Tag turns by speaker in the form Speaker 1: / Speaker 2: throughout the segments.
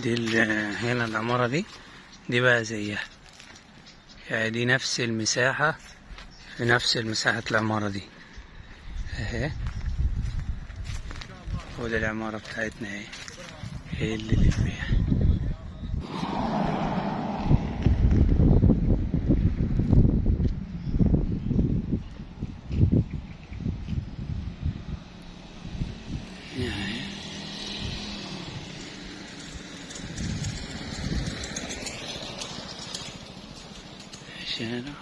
Speaker 1: هنا العمارة دي بقى زيها، يعني دي نفس المساحة، في نفس المساحة العمارة دي اهي. ودي العمارة بتاعتنا اهي، هي اللي للبيع. شارع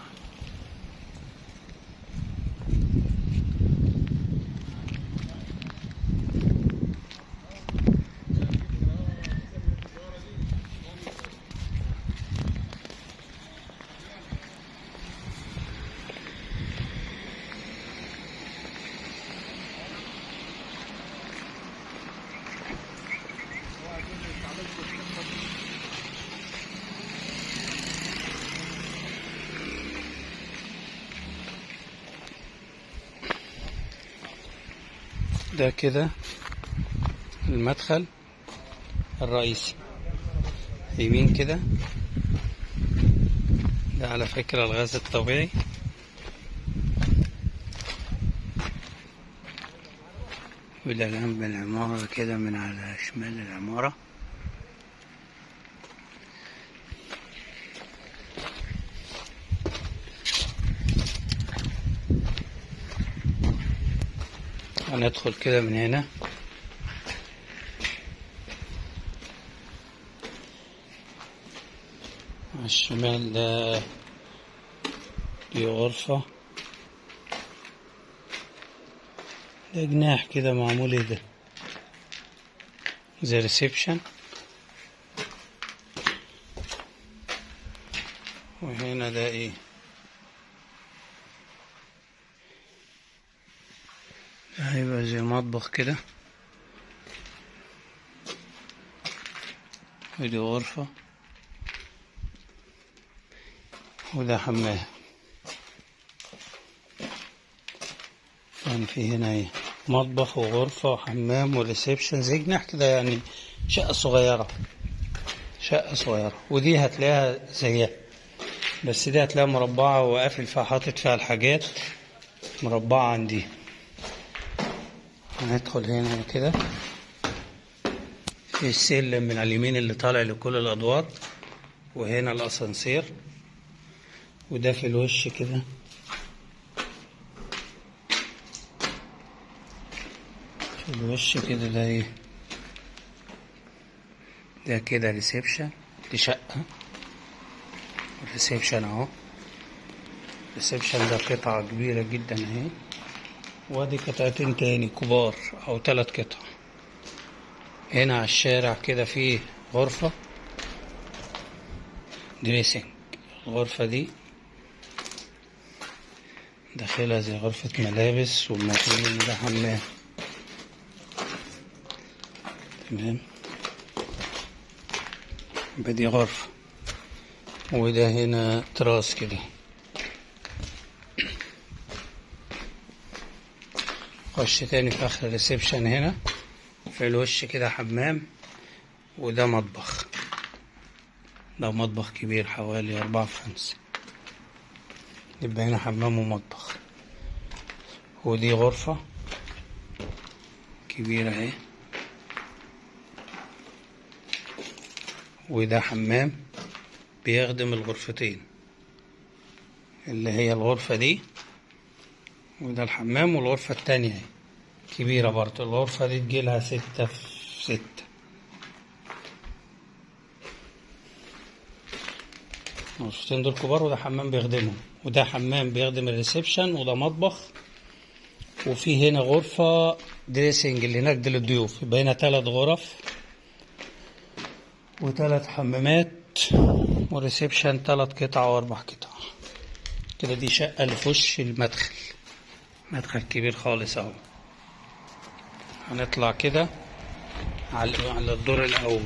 Speaker 1: ده كده المدخل الرئيسي يمين كده. ده على فكرة الغاز الطبيعي. وده جنب العمارة كده من على شمال العمارة. هندخل كده من هنا، على الشمال ده دي غرفة، ده جناح كده معمول ايه ده، زي ريسبشن. وهنا ده ايه، ده هيبقى زي مطبخ كده. ودي غرفة، وده حمام. يعني في هنا ايه، مطبخ وغرفة وحمام وريسبشن زي جناح كده، يعني شقة صغيرة، شقة صغيرة. ودي هتلاقيها زيها، بس دي هتلاقيها مربعة وقافل فيها، حاطط فيها الحاجات مربعة عندي. هندخل هنا كده في السلم من على اليمين اللي طالع لكل الأدوار، وهنا الأسانسير. وده في الوش كده، في الوش كده ده ايه، ده كده ريسبشن. دي شقة ريسبشن اهو. ريسبشن ده قطعة كبيرة جدا اهي، وادي قطعتين تاني كبار او 3 قطع. هنا على الشارع كده فيه غرفة دريسنج. الغرفة دي داخلها زي غرفة ملابس، والمفروض ان ده حمام. تمام، يبقى دي غرفة. وده هنا تراس كده. خش تاني في اخر الريسبشن هنا في الوش كده حمام. وده مطبخ، ده مطبخ كبير حوالي 4 في 5. يبقى هنا حمام ومطبخ. ودي غرفة كبيرة اهي. وده حمام بيخدم الغرفتين، اللي هي الغرفة دي. وده الحمام. والغرفة التانية اهي كبيرة برضه. الغرفة دي تجيلها 6 في 6. الغرفتين دول كبار، وده حمام بيخدمهم، وده حمام بيخدم الريسبشن، وده مطبخ. وفي هنا غرفة دريسنج اللي هناك دي للضيوف. يبقى هنا 3 غرف و3 حمامات وريسبشن 3 قطع و4 قطع كده. دي شقة اللي في وش المدخل، مدخل كبير خالص اهو. هنطلع كده على الدور الأول.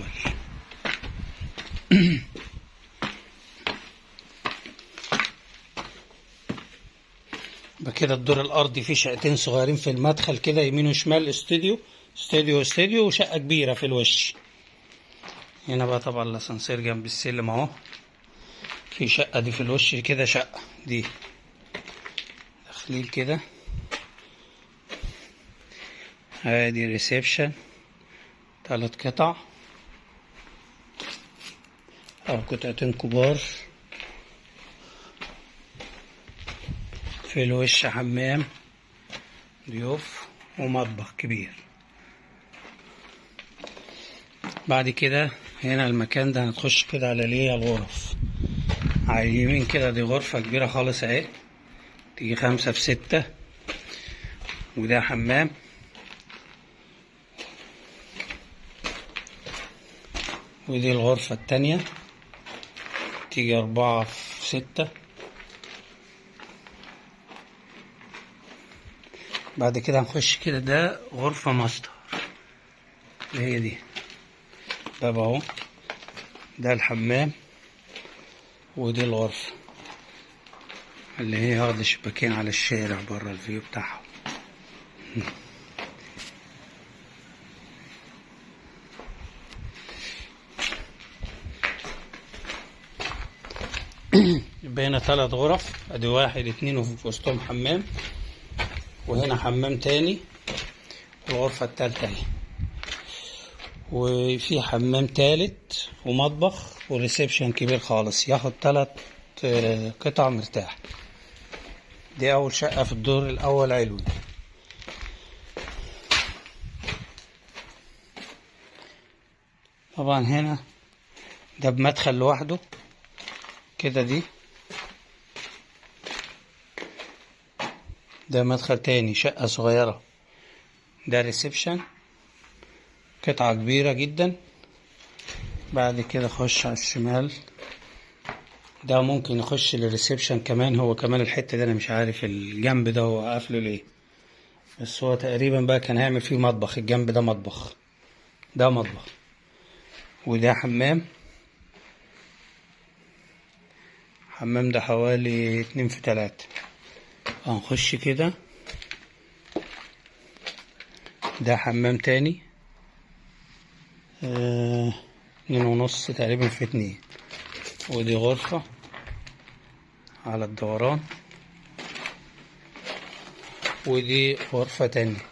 Speaker 1: بكده الدور الأرضي فيه شقتين صغيرين في المدخل كده، يمين وشمال، استوديو استوديو استوديو، وشقة كبيرة في الوش. هنا بقى طبعا الاسانسير جنب السلم اهو. في شقة دي في الوش كده، شقة دي داخلين كده. ادي ريسبشن 3 قطع او قطعتين كبار. في الوش حمام ضيوف ومطبخ كبير. بعد كده هنا المكان ده هنخش كده على ليه الغرف. على اليمين كده دي غرفة كبيرة خالص اهي، تيجي 5 في 6، وده حمام. ودي الغرفة التانية تيجي 4 في 6. بعد كده هنخش كده، ده غرفة ماستر اللي هي دي، باب اهو، ده الحمام. ودي الغرفة اللي هي واخدة شباكين على الشارع بره الفيو بتاعهم. يبقى هنا 3 غرف، ادي 1 2 وفي وسطهم حمام، وهنا حمام تاني، الغرفة التالتة اهي، وفي حمام تالت ومطبخ وريسبشن كبير خالص، ياخد 3 قطع مرتاح. دي اول شقة في الدور الاول علوي. طبعا هنا ده بمدخل لوحده كده، ده مدخل تاني، شقة صغيرة. ده ريسبشن قطعة كبيرة جدا. بعد كده خش على الشمال، ده ممكن يخش للريسبشن كمان. هو كمان الحتة ده انا مش عارف الجنب ده هو قافله ليه، بس هو تقريبا بقى كان هيعمل فيه مطبخ. الجنب ده مطبخ، ده مطبخ، وده حمام. حمام ده حوالي 2 في 3. هنخش كده، ده حمام تاني 2.5 تقريبا في 2. ودي غرفة على الدوران، ودي غرفة تانية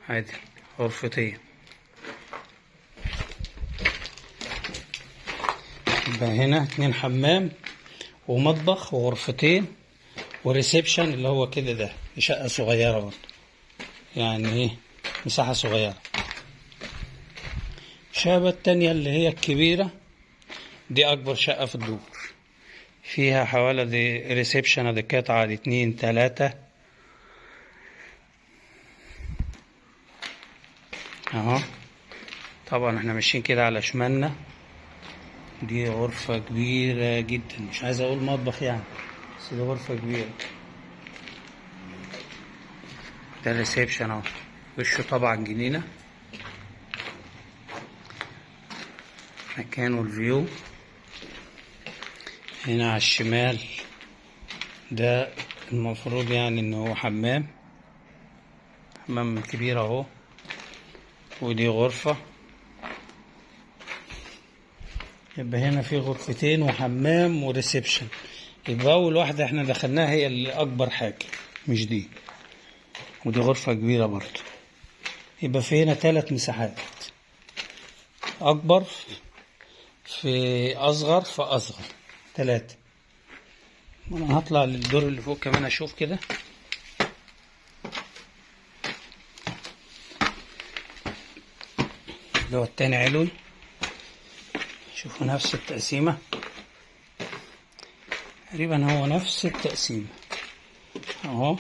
Speaker 1: عادي، غرفتين. يبقى هنا 2 حمام ومطبخ وغرفتين وريسبشن اللي هو كده. ده شقة صغيرة برضه، يعني ايه، مساحة صغيرة. الشقة التانية اللي هي الكبيرة دي أكبر شقة في الدور، فيها حوالي دي ريسبشن، دي قطعة، دي 2 3 اهو. طبعا احنا ماشيين كده على شمالنا، دي غرفة كبيرة جدا، مش عايز اقول مطبخ يعني، بس دي غرفة كبيرة. ده الريسبشن اهو، وشه طبعا جنينة، مكانه الفيو. هنا على الشمال ده المفروض يعني ان هو حمام كبير اهو. ودي غرفة. يبقى هنا في غرفتين وحمام وريسبشن. يبقى اول واحدة احنا دخلناها هي اللي اكبر حاجة، مش دي. ودي غرفة كبيرة برضو. يبقى في هنا 3 مساحات، اكبر في اصغر في اصغر، 3. انا هطلع للدور اللي فوق كمان اشوف كده. اللي هو التاني علوي، شوفوا نفس التقسيمة تقريبا، هو نفس التقسيمة اهو.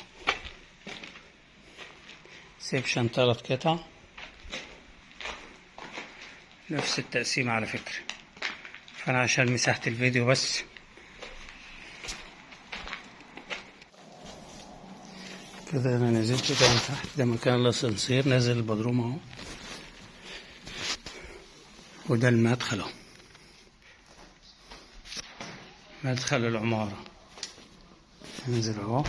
Speaker 1: سيبشن 3 قطع، نفس التقسيمة على فكرة. فانا عشان مساحة الفيديو بس. كده انا نزلت ده من تحت، ده مكان الاسانسير، نازل البدروم اهو، وده المدخل اهو، مدخل العمارة. ننزل اهو،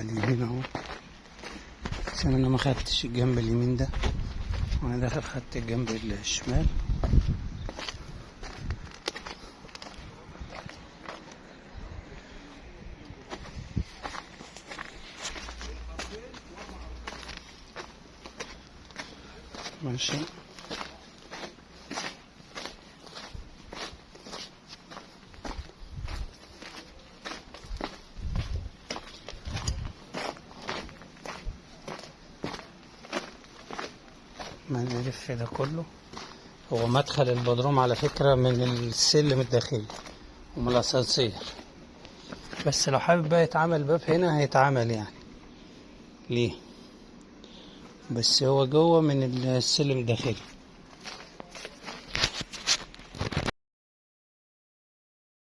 Speaker 1: اليمين اهو، عشان انا ما خدتش الجنب اليمين ده وانا داخل، خدت الجنب الشمال. ماشي. ما نلف ده كله. هو مدخل البدروم على فكرة من السلم الداخلي ومن الأسانسير، بس لو حابب بقى يتعمل باب هنا هيتعمل يعني ليه، بس هو جوه من السلم الداخلي.